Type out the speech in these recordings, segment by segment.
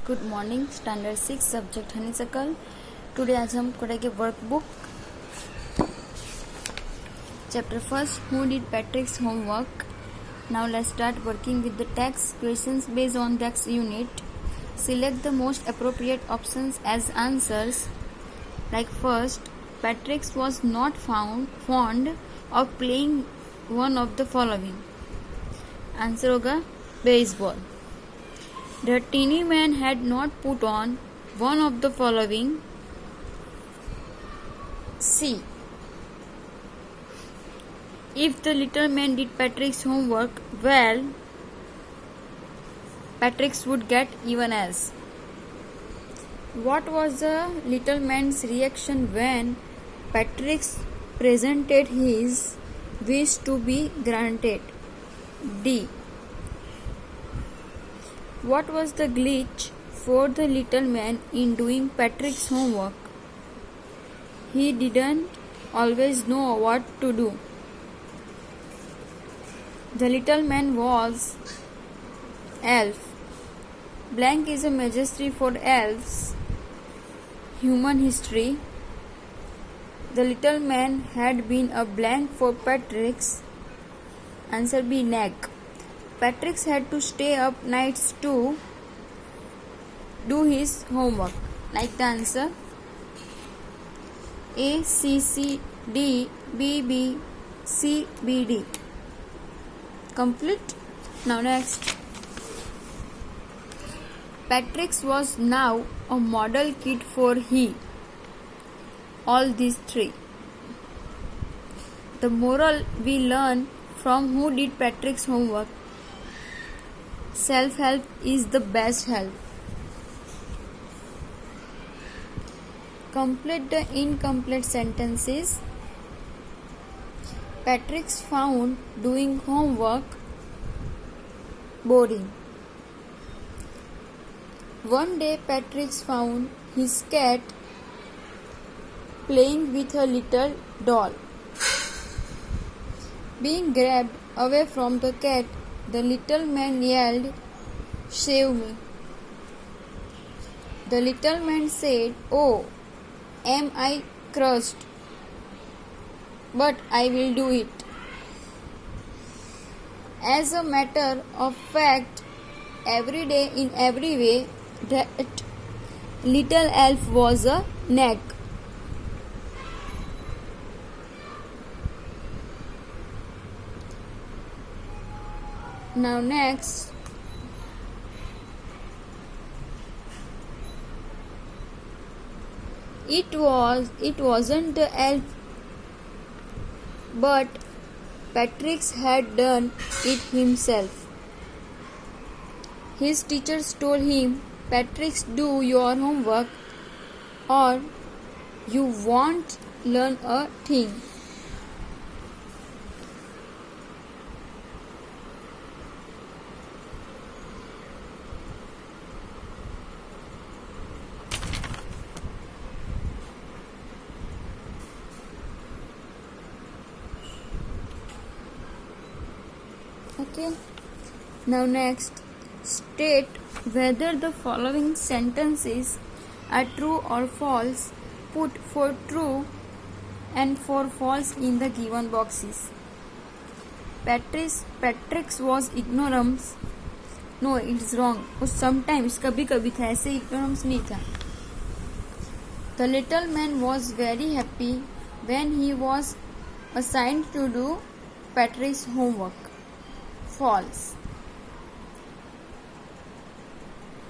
Good morning standard 6 subject honeysuckle. Today आज हम करेंगे workbook chapter first who did पैट्रिक्स homework. Now let's start working with the text questions based on that unit. Select the most appropriate options as answers. Like first, Patrick was not fond of playing one of the following. Answer होगा baseball. The teeny man had not put on one of the following. C. If the little man did Patrick's homework well, Patrick would get even S. What was the little man's reaction when Patrick presented his wish to be granted? D. What was the glitch for the little man in doing Patrick's homework? He didn't always know what to do. The little man was elf. Blank is a majestry for elves. Human history. The little man had been a blank for Patrick's. Answer B. Neck. Patrick had to stay up nights to do his homework. Like the answer A, C, C, D, B, B, C, B, D. Complete. Now next. Patrick was now a model kid for he. All these three. The moral we learn from who did Patrick's homework. Self-help is the best help. Complete the incomplete sentences. Patrick found doing homework boring. One day Patrick found his cat playing with a little doll. Being grabbed away from the cat, the little man yelled, "Save me." The little man said, "Oh, am I crushed? But I will do it." As a matter of fact, every day in every way, that little elf was a nag. Now next, it wasn't the elf, but Patrick had done it himself. His teachers told him, "Patrick, do your homework or you won't learn a thing." Okay. Now next, state whether the following sentences are true or false. Put for true and for false in the given boxes. Patrick was ignorance. No, it's wrong. Sometimes कभी कभी था, ऐसे ignorance नहीं था. The little man was very happy when he was assigned to do Patrick's homework. False.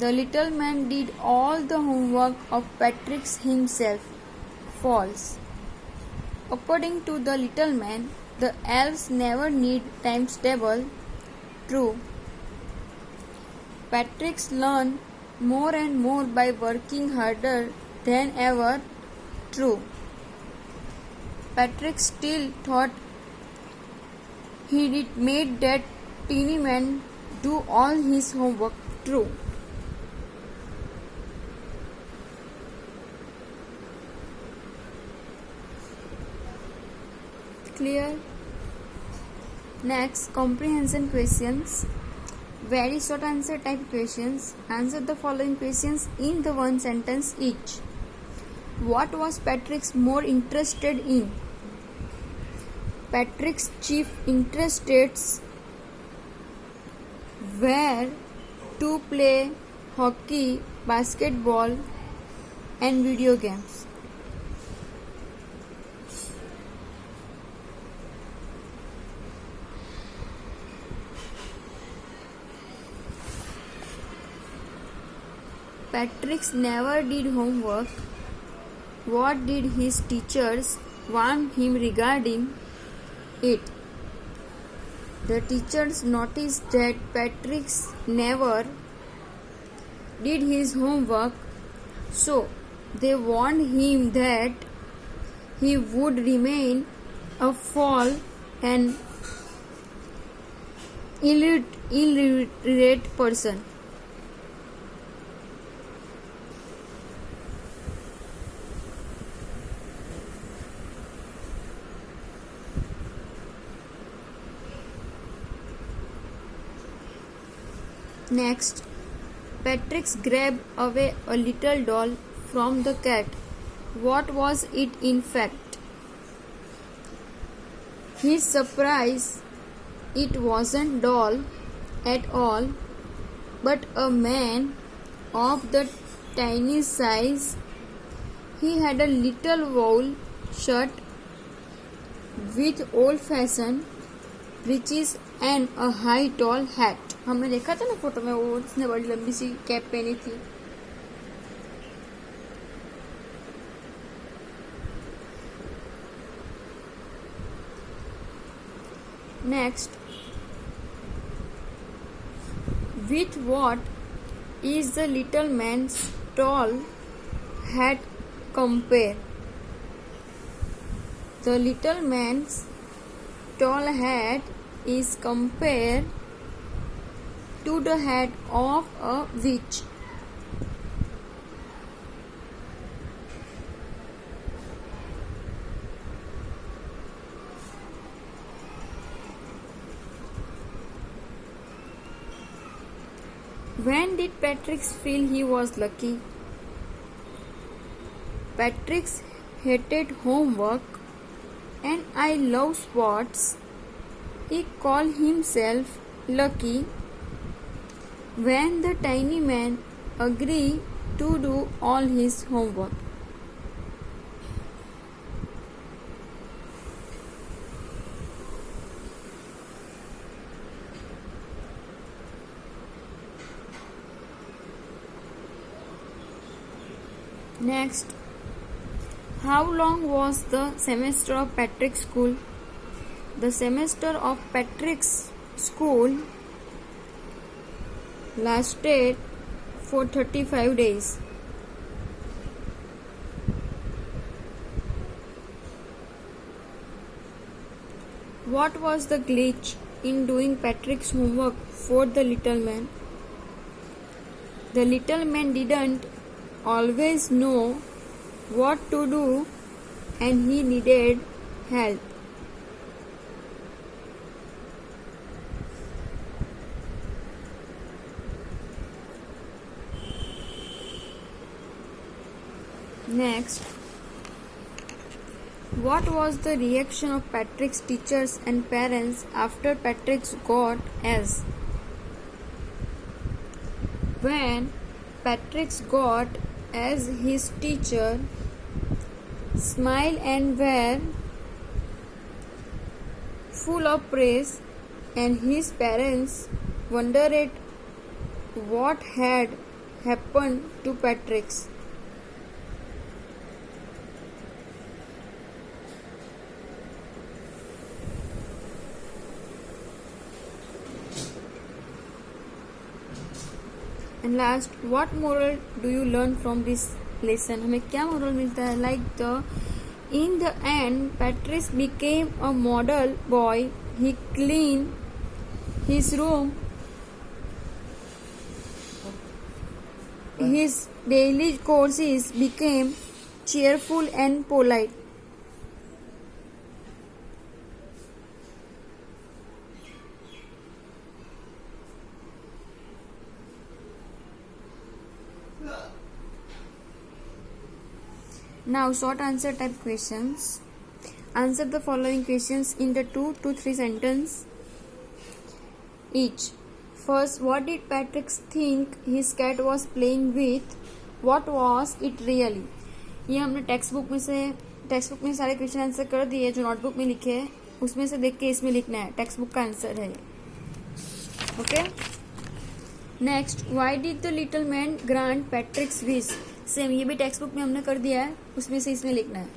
The little man did all the homework of Patrick himself. False. According to the little man, the elves never need times table. True. Patrick learned more and more by working harder than ever. True. Patrick still thought he did made that teeny man do all his homework. True. Clear? Next, comprehension questions. Very short answer type questions. Answer the following questions in the one sentence each. What was Patrick's more interested in? Patrick's chief interests were to play hockey, basketball, and video games. Patrick never did homework. What did his teachers warn him regarding it? The teachers noticed that Patrick never did his homework, so they warned him that he would remain a fool and illiterate person. Next, Patrick grabbed away a little doll from the cat. What was it in fact? His surprise, it wasn't doll at all, but a man of the tiny size. He had a little wool shirt with old-fashioned breeches and a high tall hat. हमने देखा था ना photo में, वो उसने बड़ी लंबी C cap पहनी थी. Next, with what is the little man's tall hat compare? The little man's tall hat is compared to the hat of a witch. When did Patrick feel he was lucky? Patrick hated homework and I love sports. He called himself lucky when the tiny man agreed to do all his homework. Next, how long was the semester of Patrick's school? The semester of Patrick's school lasted for 35 days. What was the glitch in doing Patrick's homework for the little man? The little man didn't always know what to do and he needed help. Next, what was the reaction of Patrick's teachers and parents after Patrick got A's? When Patrick got A's, his teacher smiled and were full of praise, and his parents wondered what had happened to Patrick. And last, what moral do you learn from this lesson? हमें क्या moral मिलता है? Like in the end, Patrick became a model boy. He cleaned his room. His daily courses became cheerful and polite. Now short answer type questions. Answer the following questions in the 2 to 3 sentences each. First, what did Patrick think his cat was playing with? What was it really? ये हमने text book में सारे question answer कर दिए जो notebook में लिखे हैं, उसमें से देख के इसमें लिखना है. टेक्स्ट बुक का आंसर है. Okay. Next, why did the little man grant पैट्रिक्स wish? Same, ये भी टेक्स्ट बुक में हमने कर दिया है, उसमें से इसमें लिखना है.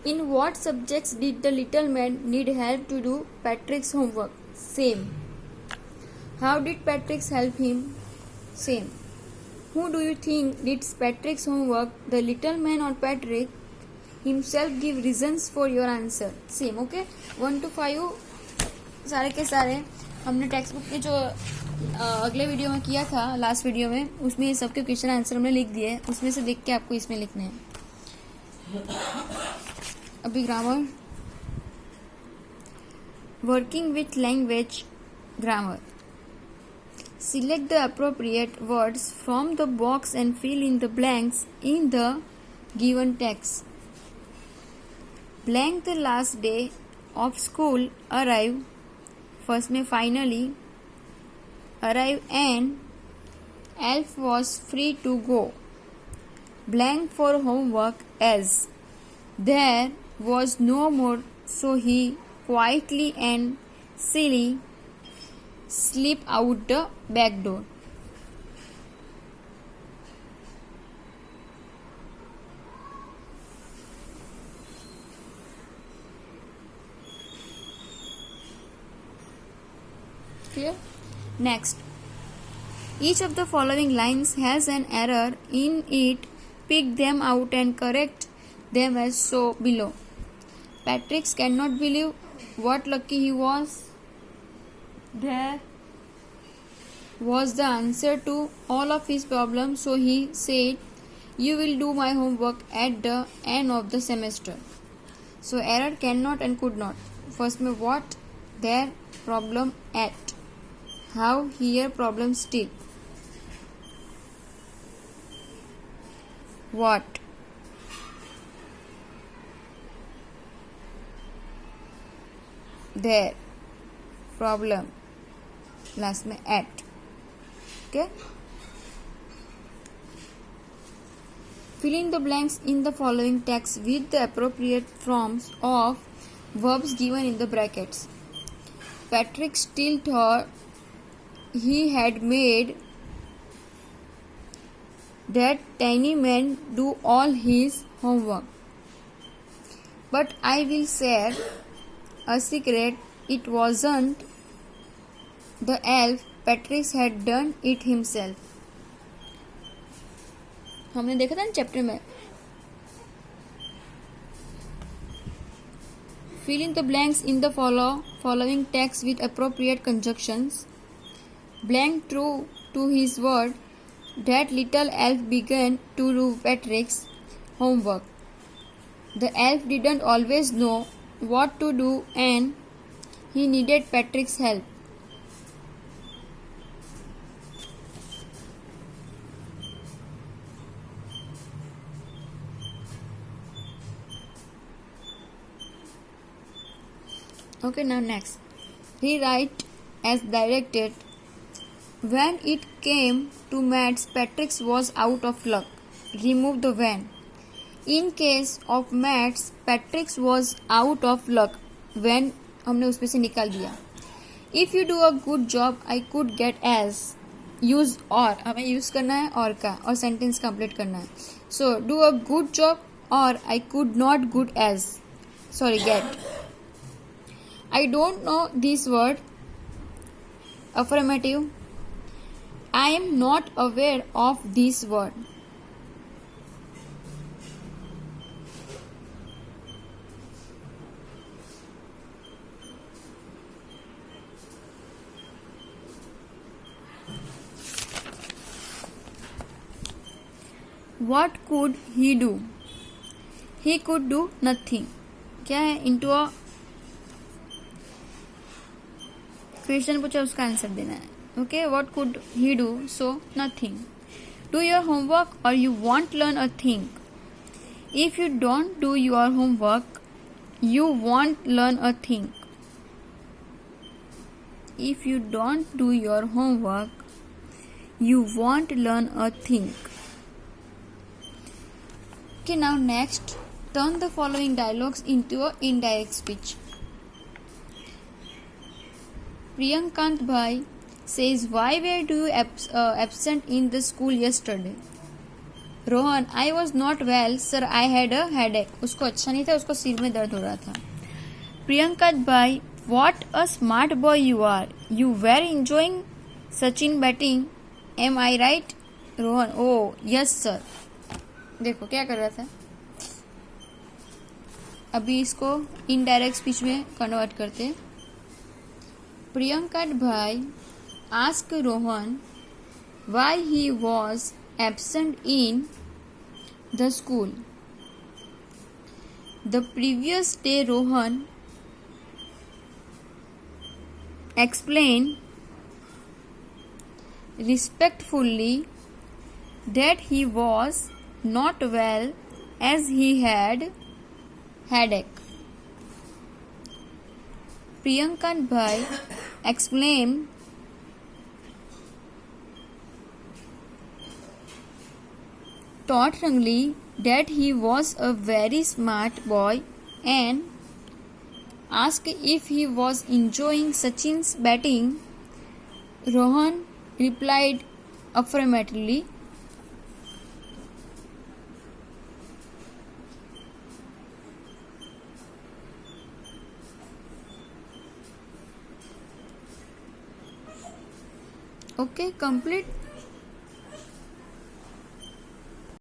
In what subjects did the little man need help to do Patrick's homework? Same. How did Patrick's help him? Same. Who do you think did Patrick's homework, the little man or Patrick himself? Give reasons for your answer. Same. Okay. 1 to 5 सारे के सारे हमने text book में जो अगले video में किया था, लास्ट वीडियो में, उसमें ये सबके क्वेश्चन आंसर हमने लिख दिए. उसमें से देख के आपको इसमें लिखने हैं. अभी grammar. Working with language grammar. Select the appropriate words from the box and fill in the blanks in the given text. Blank the last day of school arrive. First में finally arrive and Elf was free to go. Blank for homework as there was no more, so he quietly and silly slip out the back door. Clear? Next, each of the following lines has an error in it. Pick them out and correct them as so below. Patrick cannot believe what lucky he was. There was the answer to all of his problems, so he said, "You will do my homework at the end of the semester." So error cannot and could not. First में what, there, problem, at, how, here, problem, still. What, there, problem, last में at. Okay. Fill in the blanks in the following text with the appropriate forms of verbs given in the brackets. Patrick still thought he had made that tiny man do all his homework. But I will share a secret. It wasn't the elf. Patrick had done it himself. हमने देखा था ना chapter में. Fill in the blanks in the following text with appropriate conjunctions. Blank true to his word. That little elf began to do Patrick's homework. The elf didn't always know what to do and he needed Patrick's help. Okay, now next. Rewrite as directed. When it came to maths, Patrick was out of luck. Remove the when. In case of maths, Patrick was out of luck. When हमने उसमें से निकाल दिया. If you do a good job, I could get as. Use or. हमें use करना है और का और sentence complete करना है. So do a good job or I could not good as. Sorry, get. I don't know this word. Affirmative. I am not aware of this word. What could he do? He could do nothing. क्या है? Into a question पूछा, उसका answer देना है. Okay, what could he do? So nothing. Do your homework और you want learn a thing. If you don't do your homework, you won't learn a thing. If you don't do your homework, you won't learn a thing. Okay, now next, turn the following dialogues into an indirect speech. Priyankant Bhai says, why were you absent in the school yesterday? Rohan, I was not well, sir, I had a headache. उसको अच्छा नहीं था, उसको सिर में दर्द हो रहा था. Priyankant Bhai, what a smart boy you are. You were enjoying Sachin batting. Am I right? Rohan, oh, yes sir. देखो क्या कर रहा था. अभी इसको इनडायरेक्ट स्पीच में कन्वर्ट करते. Priyankant Bhai asked Rohan why he was absent in the school. The previous day Rohan explained respectfully that he was not well as he had headache. Priyankant Bhai explained tauntingly that he was a very smart boy and asked if he was enjoying Sachin's batting. Rohan replied affirmatively. Okay, complete.